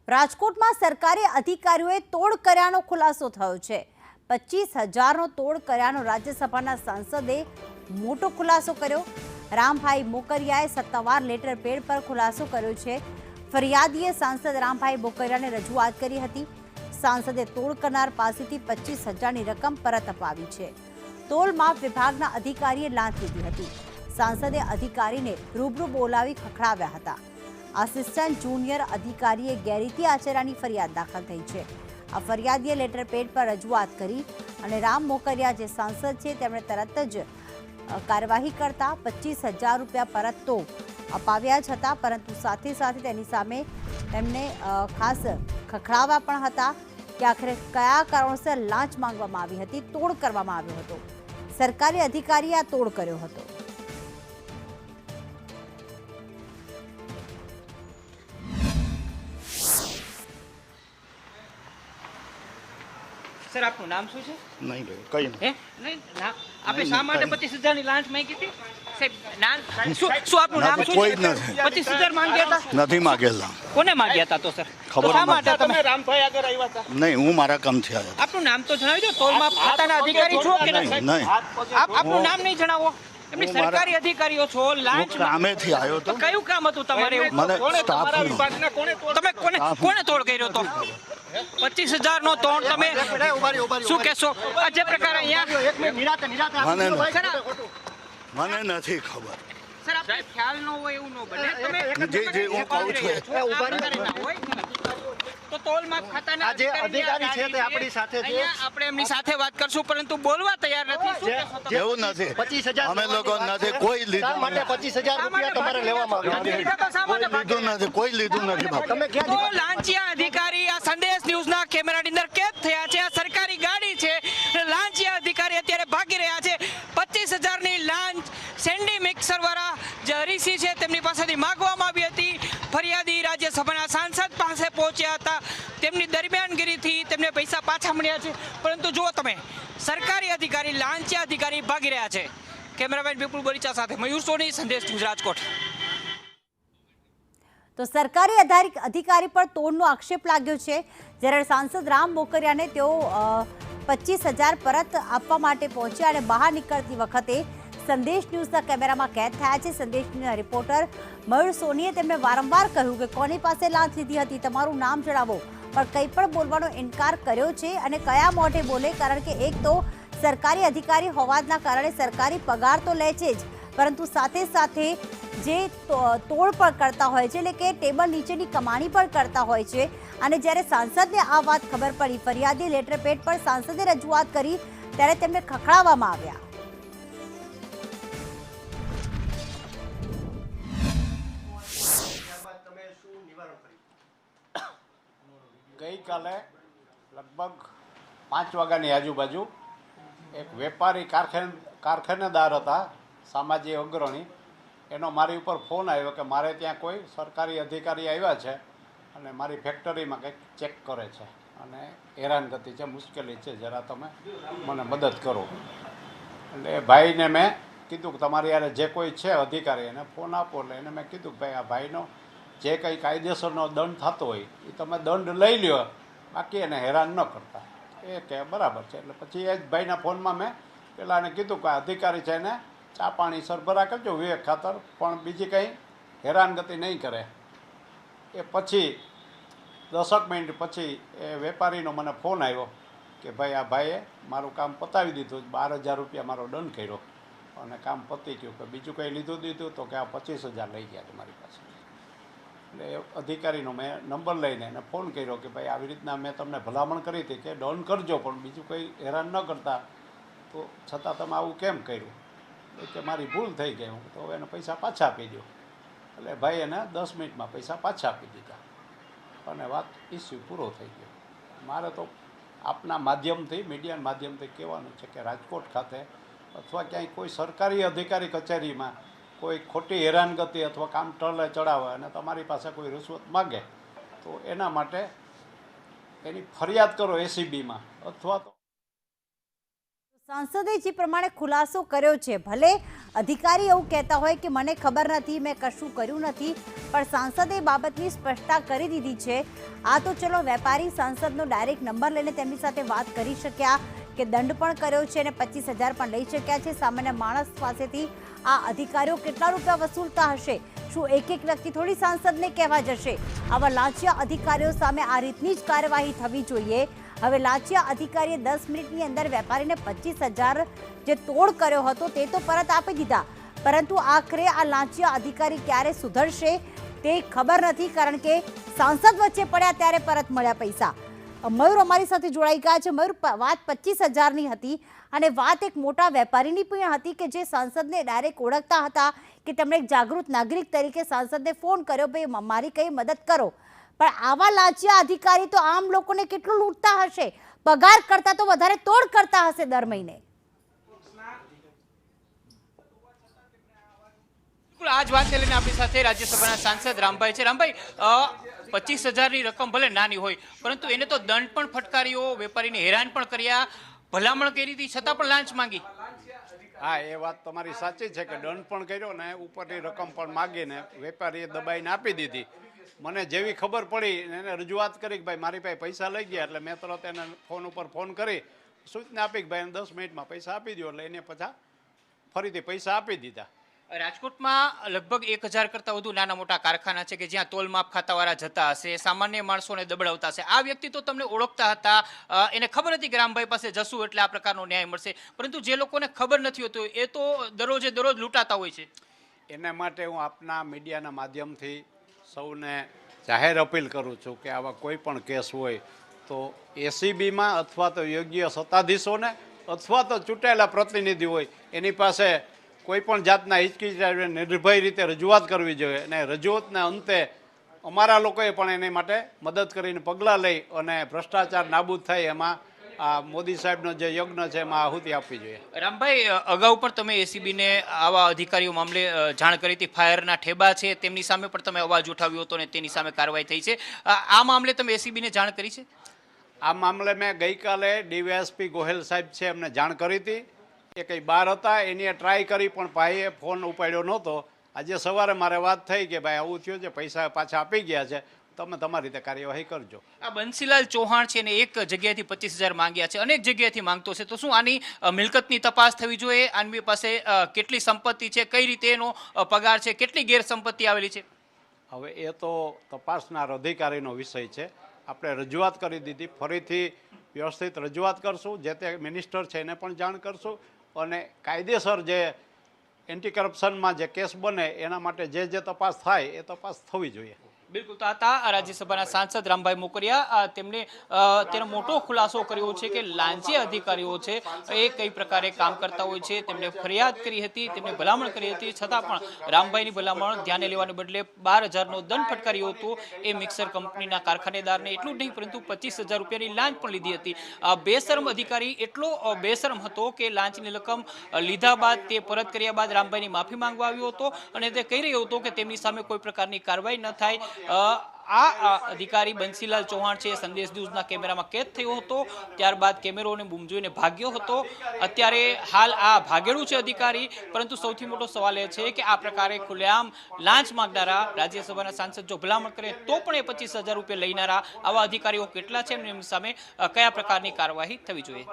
રાજકોટમાં સરકારી અધિકારીઓએ તોડ કર્યાનો ખુલાસો થયો છે। 25,000નો તોડ કર્યાનો રાજ્યસભાના સાંસદે મોટો ખુલાસો કર્યો। રામભાઈ મોકરિયાએ સત્તાવાર લેટર પેડ પર ખુલાસો કર્યો છે। ફરિયાદીએ સાંસદ રામભાઈ મોકરિયાને રજૂઆત કરી હતી। સાંસદે તોડ કરનાર પાસેથી 25,000ની રકમ પરત અપાવી છે। તોલ માપ વિભાગના અધિકારીએ લાંચ લીધી હતી। સાંસદે અધિકારીને રૂબરૂ બોલાવી ખખડાવ્યા હતા। આસિસ્ટન્ટ જુનિયર અધિકારીએ ગેરરીતિ આચર્યાની ફરિયાદ દાખલ થઈ છે। આ ફરિયાદીએ લેટર પેડ પર રજૂઆત કરી અને રામ મોકરિયા જે સાંસદ છે તેમણે તરત જ કાર્યવાહી કરતા 25,000 રૂપિયા પરત તો અપાવ્યા જ હતા, પરંતુ સાથે સાથે તેની સામે તેમને ખાસ ખખડાવ્યા પણ હતા કે આખરે કયા કારણોસર લાંચ માંગવામાં આવી હતી, તોડ કરવામાં આવ્યો હતો। સરકારી અધિકારીએ આ તોડ કર્યો હતો। सर आपનું નામ શું છે? નહીં ભાઈ કઈ હે નહીં નામ આપે શા માટે 25,000 ની લાંચ માંગી હતી સાહેબ? નામ શું આપનું નામ શું કોઈ છે? નથી 25,000 માંગ્યા હતા? નથી માગેલા। કોને માંગ્યા હતા તો સર? ખબર શા માટે નથી। તમે રામભાઈ આગળ આવ્યા હતા? નહીં, હું મારા કામથી આવ્યો। આપનું નામ તો જણાવી દો। તોલમાપ ખાતાના અધિકારી છો કે નહીં? નહીં, આપનું નામ નહીં જણાવો? એમની હું મારા- સરકારી અધિકારીઓ છો, હું લાંચ કામેથી આવ્યો તો તો। કયું કામ હતું તમારે એવું? મને સ્ટાફનું તમે કોને તોડ કર્યો તો? 25,000 નો તોડ તમે શું કહેશો? આ જે પ્રકાર અહીંયા મને નથી ખબર। સર આપણે ખ્યાલ ન હોય એવું ન બને। તમે જે હું કહું છું તો તોલમાપ ખાતાના અધિકારી છે તે આપણી સાથે છે। આપણે એમની સાથે વાત કરશું, પરંતુ બોલવા તૈયાર નથી। શું કહેશો તમે? એવું નથી, 25,000 અમે લોકો નથી કોઈ લીધું માટે 25,000 રૂપિયા તમારે લેવામાં આવ્યા? કોઈ લીધું નથી, કોઈ લીધું નથી બાપુ। તમે તો ક્યાં લાંચિયા અધિકારી આ સંદેશ ન્યૂઝના કેમેરાની અંદર કેદ થયા છે। આ સરકારી ગાડી છે, લાંચિયા અધિકારી અત્યારે ભાગી રહ્યા છે। 25,000ની લાંચ સેન્ડી મિક્સર વાળા જે હરીસી છે તેમની પાસેથી માંગવામાં આવી હતી। ફરિયાદી રાજ્યસભાના સાંસદ પાસે પહોંચ્યા હતા, તેમની દરમિયાનગીરીથી તેમને પૈસા પાછા મળ્યા છે। પરંતુ જુઓ તમે, સરકારી અધિકારી લાંચિયા અધિકારી ભાગી રહ્યા છે। કેમેરામેન વિપુલ બોરીચા સાથે મયુર સોની, સંદેશ ન્યૂઝ, રાજકોટ। તો સરકારી અધિકારી પર તોડનો આક્ષેપ લાગ્યો છે, જ્યારે સાંસદ રામ મોકરિયાને તેઓ 25,000 પરત આપવા માટે પહોંચ્યા અને બહાર નીકળતી વખતે સંદેશ ન્યૂઝના કેમેરામાં કેદ થયા છે। સંદેશ ન્યૂઝના રિપોર્ટર મયુર સોનીએ તેમને વારંવાર કહ્યું કે કોની પાસે લાંચ લીધી હતી, તમારું નામ જણાવો, પણ કંઈ પણ બોલવાનો ઇનકાર કર્યો છે। અને કયા મોઢે બોલે, કારણ કે એક તો સરકારી અધિકારી હોવાના કારણે સરકારી પગાર તો લે છે જ, પરંતુ સાથે સાથે જે તોડ પણ કરતા હોય છે, એટલે કે ટેબલ નીચેની કમાણી પણ કરતા હોય છે। અને જ્યારે સાંસદને આ વાત ખબર પડી, ફરિયાદી લેટર પેડ પર સાંસદે રજૂઆત કરી, ત્યારે તેમને ખખડાવવામાં આવ્યા। ગઈકાલે લગભગ 5 વાગ્યાની આજુબાજુ એક વેપારી કારખાનેદાર હતા, સામાજિક અગ્રણી, એનો મારી ઉપર ફોન આવ્યો કે મારે ત્યાં કોઈ સરકારી અધિકારી આવ્યા છે અને મારી ફેક્ટરીમાં કંઈક ચેક કરે છે અને હેરાનગતિ છે, મુશ્કેલી છે, જરા તમે મને મદદ કરો। એટલે ભાઈને મેં કીધું કે તમારી યારે જે કોઈ છે અધિકારી એને ફોન આપો। એટલે એને મેં કીધું કે ભાઈ આ ભાઈનો જે કંઈ કાયદેસરનો દંડ થતો હોય એ તમે દંડ લઈ લ્યો, બાકી એને હેરાન ન કરતા। એ કે બરાબર છે। એટલે પછી એ જ ભાઈના ફોનમાં મેં પેલાને કીધું કે અધિકારી છે એને ચા પાણી સરભરા કરજો વિવેક ખાતર, પણ બીજી કંઈ હેરાનગતિ નહીં કરે। એ પછી 10 મિનિટ પછી એ વેપારીનો મને ફોન આવ્યો કે ભાઈ આ ભાઈએ મારું કામ પતાવી દીધું, 12,000 રૂપિયા મારો દંડ કર્યો અને કામ પતી ગયું, કે બીજું કંઈ દીધું તો કે આ 25,000 લઈ ગયા તમારી પાસે। એટલે એ અધિકારીનો મેં નંબર લઈને એને ફોન કર્યો કે ભાઈ આવી રીતના મેં તમને ભલામણ કરી હતી કે દંડ કરજો, પણ બીજું કંઈ હેરાન ન કરતા, તો છતાં તમે આવું કેમ કર્યું? કે મારી ભૂલ થઈ ગઈ, હું તો એને પૈસા પાછા આપી દો। એટલે ભાઈ એને 10 મિનિટમાં પૈસા પાછા આપી દીધા અને વાત ઇસ્યુ પૂરો થઈ ગયો। મારે તો આપના માધ્યમથી, મીડિયાના માધ્યમથી કહેવાનું છે કે રાજકોટ ખાતે અથવા ક્યાંય કોઈ સરકારી અધિકારી કચેરીમાં કોઈ ખોટી હેરાનગતિ અથવા કામ ટળે ચડાવે અને તમારી પાસે કોઈ રિશ્વત માગે તો એના માટે એની ફરિયાદ કરો એસીબીમાં અથવા તો સાંસદે જે પ્રમાણે ખુલાસો કર્યો છે, ભલે અધિકારી એવું કહેતા હોય કે મને ખબર નથી, મેં કશું કર્યું નથી, પણ સાંસદે એ બાબતની સ્પષ્ટતા કરી દીધી છે. આ તો ચલો વેપારી સાંસદનો ડાયરેક્ટ નંબર લઈને તેમની સાથે વાત કરી શક્યા કે દંડ પણ કર્યો છે અને 25,000 પણ લઈ શક્યા છે. સામાન્ય માણસ પાસેથી આ અધિકારીઓ કેટલા રૂપિયા વસૂલતા હશે? શું એક વ્યક્તિ થોડી સાંસદને કહેવા જશે? આવા લાંચિયા અધિકારીઓ સામે આ રીતની જ કાર્યવાહી થવી જોઈએ. હવે લાંચિયા અધિકારીએ 10 મિનિટની અંદર વેપારીને 25,000 જે તોડ કર્યો હતો તે તો પરત આપી દીધા, પરંતુ આખરે આ લાંચિયા અધિકારી ક્યારે સુધરશે તે ખબર નથી, કારણ કે સાંસદ વચ્ચે પડ્યા ત્યારે પરત મળ્યા પૈસા. મયુર અમારી સાથે જોડાઈ ગયા છે. મયુર, વાત 25,000ની હતી અને વાત એક મોટા વેપારીની પણ હતી કે જે સાંસદને ડાયરેક્ટ ઓળખતા હતા કે તેમણે એક જાગૃત નાગરિક તરીકે સાંસદને ફોન કર્યો, ભાઈ મારી કઈ મદદ કરો. પણ આવા લાંચિયા અધિકારી તો આમ લોકોને કેટલું લૂંટતા હશે? પગાર કરતા તો વધારે તોડ કરતા હશે દર મહિને. આ જ વાતને લઈને આપણી સાથે રાજ્યસભાના સાંસદ રામભાઈ છે. રામભાઈ, 25,000ની રકમ ભલે નાની હોય, પરંતુ એને તો દંડ પણ ફટકાર્યો, વેપારીને હેરાન પણ કર્યા, ભલામણ કરી હતી, છતાં પણ લાંચ માંગી. હા, એ વાત તમારી સાચી છે કે દંડ પણ કર્યો ને ઉપરની રકમ પણ માગીને વેપારીએ દબાઈને આપી દીધી. મને જેવી ખબર પડી એને રજૂઆત કરી કે ભાઈ મારી પાસે પૈસા લઈ ગયા, એટલે મેં તરત એને ફોન ઉપર ફોન કરી સૂચના આપી કે ભાઈ એને 10 મિનિટમાં પૈસા આપી દો. એટલે એને પછી ફરીથી પૈસા આપી દીધા. રાજકોટમાં લગભગ 1,000 કરતાં વધુ નાના મોટા કારખાના છે કે જ્યાં તોલમાપ ખાતાવાળા જતા હશે, સામાન્ય માણસોને દબડાવતા હશે. આ વ્યક્તિ તો તમને ઓળખતા હતા, એને ખબર હતી કે રામભાઈ પાસે જશું એટલે આ પ્રકારનો ન્યાય મળશે, પરંતુ જે લોકોને ખબર નથી હોતું એ તો દરરોજે દરરોજ લૂંટાતા હોય છે. એના માટે હું આપના મીડિયાના માધ્યમથી સૌને જાહેર અપીલ કરું છું કે આવા કોઈ પણ કેસ હોય તો એસીબીમાં અથવા તો યોગ્ય સત્તાધીશોને અથવા તો ચૂંટાયેલા પ્રતિનિધિ હોય એની પાસે કોઈ પણ જાતના હિચકિચાવીને નિર્ભય રીતે રજૂઆત કરવી જોઈએ. અને રજૂઆતના અંતે અમારા લોકોએ પણ એની માટે મદદ કરીને પગલાં લઈ અને ભ્રષ્ટાચાર નાબૂદ થાય એમાં આ મોદી સાહેબનો જે યજ્ઞ છે એમાં આહુતિ આપવી જોઈએ. રામભાઈ, અગાઉ પણ તમે એસીબીને આવા અધિકારીઓ મામલે જાણ કરી હતી. ફાયરના ઠેબા છે તેમની સામે પણ તમે અવાજ ઉઠાવ્યો હતો અને તેની સામે કાર્યવાહી થઈ છે. આ મામલે તમે એસીબીને જાણ કરી છે? આ મામલે મેં ગઈકાલે ડીવાયએસપી ગોહેલ સાહેબ છે એમને જાણ કરી હતી. એ કંઈ બહાર હતા, એની ટ્રાય કરી પણ ભાઈએ ફોન ઉપાડ્યો નહોતો. આજે સવારે મારે વાત થઈ કે ભાઈ આવું થયું છે, પૈસા પાછા આપી ગયા છે, તમે તમારી રીતે કાર્યવાહી કરજો. આ બંસીલાલ ચૌહાણ છે ને એક જગ્યાએથી 25,000 માંગ્યા છે, અનેક જગ્યાએથી માંગતો છે, તો શું આની મિલકતની તપાસ થવી જોઈએ? આની પાસે કેટલી સંપત્તિ છે, કઈ રીતે એનો પગાર છે, કેટલી ગેરસંપત્તિ આવેલી છે? હવે એ તો તપાસનાર અધિકારીનો વિષય છે. આપણે રજૂઆત કરી દીધી, ફરીથી વ્યવસ્થિત રજૂઆત કરશું. જે તે મિનિસ્ટર છે એને પણ જાણ કરશું અને કાયદેસર જે એન્ટી કરપ્શનમાં જે કેસ બને એના માટે જે તપાસ થાય એ તપાસ થવી જોઈએ. બિલકુલ. તો હતા રાજ્યસભાના સાંસદ રામભાઈ મોકરિયા. તેમણે તેનો મોટો ખુલાસો કર્યો છે કે લાંચિયા અધિકારીઓ છે એ કઈ પ્રકારે કામ કરતા હોય છે. તેમણે ફરિયાદ કરી હતી, તેમણે ભલામણ કરી હતી, છતાં પણ રામભાઈની ભલામણ ધ્યાને લેવાને બદલે 12,000નો દંડ ફટકાર્યો હતો એ મિક્સર કંપનીના કારખાનેદારને. એટલું જ નહીં, પરંતુ 25,000 રૂપિયાની લાંચ પણ લીધી હતી. બેશરમ અધિકારી એટલો બેશરમ હતો કે લાંચની રકમ લીધા બાદ તે પરત કર્યા બાદ રામભાઈની માફી માંગવા આવ્યો હતો અને તે કહી રહ્યો હતો કે તેમની સામે કોઈ પ્રકારની કાર્યવાહી ન થાય. આ અધિકારી બંસીલાલ ચૌહાણ છે સંદેશ ન્યૂઝના કેમેરામાં કેદ થયો હતો, ત્યારબાદ કેમેરોને બૂમ જોઈને ભાગ્યો હતો. અત્યારે હાલ આ ભાગેડું છે અધિકારી, પરંતુ સૌથી મોટો સવાલ એ છે કે આ પ્રકારે ખુલ્લેઆમ લાંચ માંગનારા રાજ્યસભાના સાંસદ જો ભલામણ કરે તો પણ એ 25,000 રૂપિયા લઈનારા આવા અધિકારીઓ કેટલા છે, એમની સામે કયા પ્રકારની કાર્યવાહી થવી જોઈએ.